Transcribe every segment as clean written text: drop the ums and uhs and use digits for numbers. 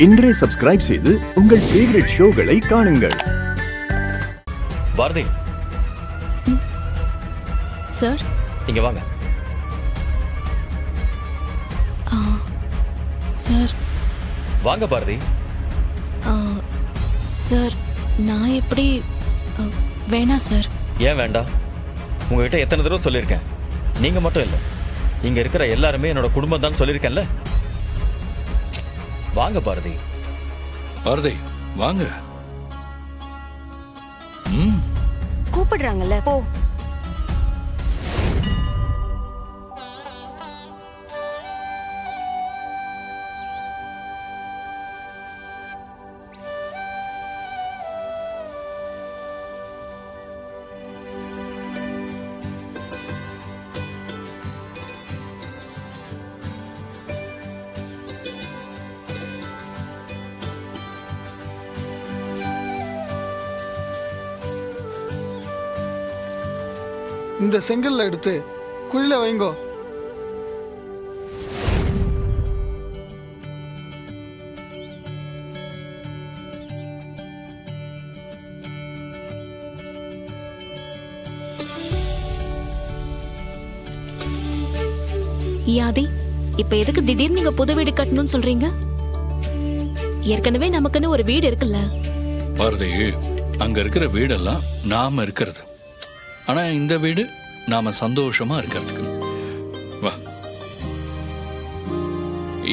இன்றே சப்ஸ்கிரைப் செய்து உங்கள் ஃபேவரட் ஷோகளை காணுங்கள். பாரதி சார், இங்க வாங்க. சார் வாங்க பாரதி. சார், நான் எப்படி வேணாம் சார். ஏன் வேண்டாம்? உங்ககிட்ட எத்தனை தடவை சொல்லியிருக்கேன், நீங்க மட்டும் இல்லை, இங்க இருக்கிற எல்லாருமே என்னோட குடும்பம் தான் சொல்லியிருக்கேன்ல. வாங்க பாரதி. பாரதி வாங்க. கூப்பிடுறாங்கல்ல, போ. இந்த செங்கல்ல எடுத்து குழியில வைங்கோ. யாதி, இப்ப எதுக்கு திடீர்னு நீங்க புது வீடு கட்டணும்னு சொல்றீங்க? ஏற்கனவே நமக்குன்னு ஒரு வீடு இருக்குல்ல. பாரதி, அங்க இருக்கிற வீடெல்லாம் நாம இருக்கிறது. ஆனா இந்த வீடு நாம சந்தோஷமா இருக்கிறதுக்கு. வா,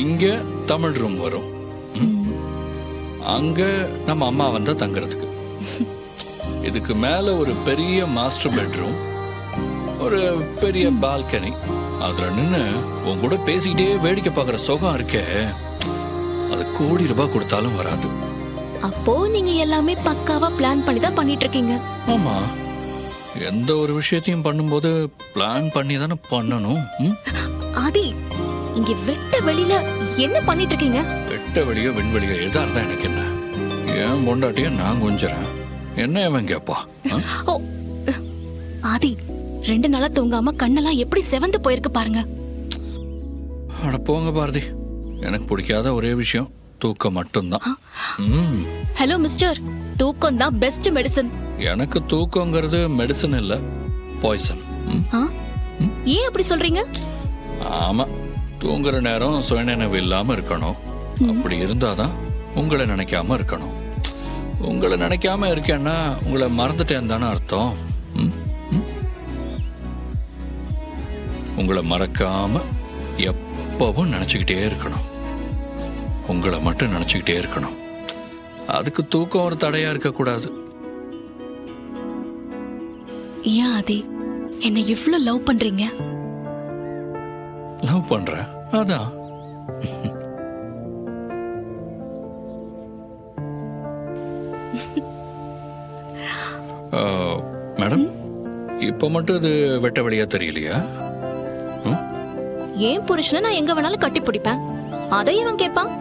இங்க தமிழ் ரூம் வரும், அங்க நம்ம அம்மா வந்தா தங்குறதுக்கு. இதுக்கு மேல ஒரு பெரிய மாஸ்டர் பெட்ரூம், ஒரு பெரிய பால்கனி. அதுல நின்று உன் கூட பேசிக்கிட்டே வேடிக்கை பார்க்குற சுகம் இருக்கே, அது கோடி ரூபாய் கொடுத்தாலும் வராது. அப்போ நீங்க எல்லாமே பக்காவா பிளான் பண்ணி தான் பண்ணிட்டு இருக்கீங்க. ஆமா, எந்த ஒரு விஷயத்தையும் பண்ணும்போது பிளான் பண்ணி தானே பண்ணணும். ஆதி, இங்க வெட்ட வெளியில என்ன பண்ணிட்டு இருக்கீங்க? வெட்ட வெளியோ விண்வெளியோ எதா இருந்தா எனக்கு என்ன? ஏன் பொண்டாட்டிய நான் கொஞ்சறேன், என்ன இவன் கேப்பா? ஓ, ஆதி, 2 நாளா தூங்காம கண்ணெல்லாம் எப்படி செவந்து போயிருக்கு பாருங்க. அட போங்க பாரதி, எனக்கு பிடிக்காத ஒரே விஷயம் தூக்கம் மட்டும்தான். ஹலோ மிஸ்டர், தூக்கம் தான் பெஸ்ட் மெடிசன். எனக்கு தூக்கங்கிறது மெடிசன் இல்ல, பாய்சன். ஏன் அப்படி சொல்றீங்க? ஆமா, தூங்குற நேரம் சுயநினைவு இல்லாம இருக்கணும். அப்படி இருந்தாதான் உங்களை நினைக்காம இருக்கணும். உங்களை நினைக்காம இருக்கேன்னா உங்களை மறந்துட்டேன் தானே அர்த்தம். உங்களை மறக்காம எப்பவும் நினைச்சுக்கிட்டே இருக்கணும். உங்களை மட்டும் நினைச்சுக்கிட்டே இருக்கணும். அதுக்கு தூக்கம் ஒரு தடையா இருக்க கூடாது. ஏன் ஆதி என்ன இவ்ளோ லவ் பண்றீங்க? லவ் பண்றேன், அதான். மேடம், இப்ப மட்டும் இது வெட்ட வெளியா தெரியலையா? ஏன் புருஷனை நான் எங்க வேணாலும் கட்டி பிடிப்பேன், அதை இவன் கேட்பான்.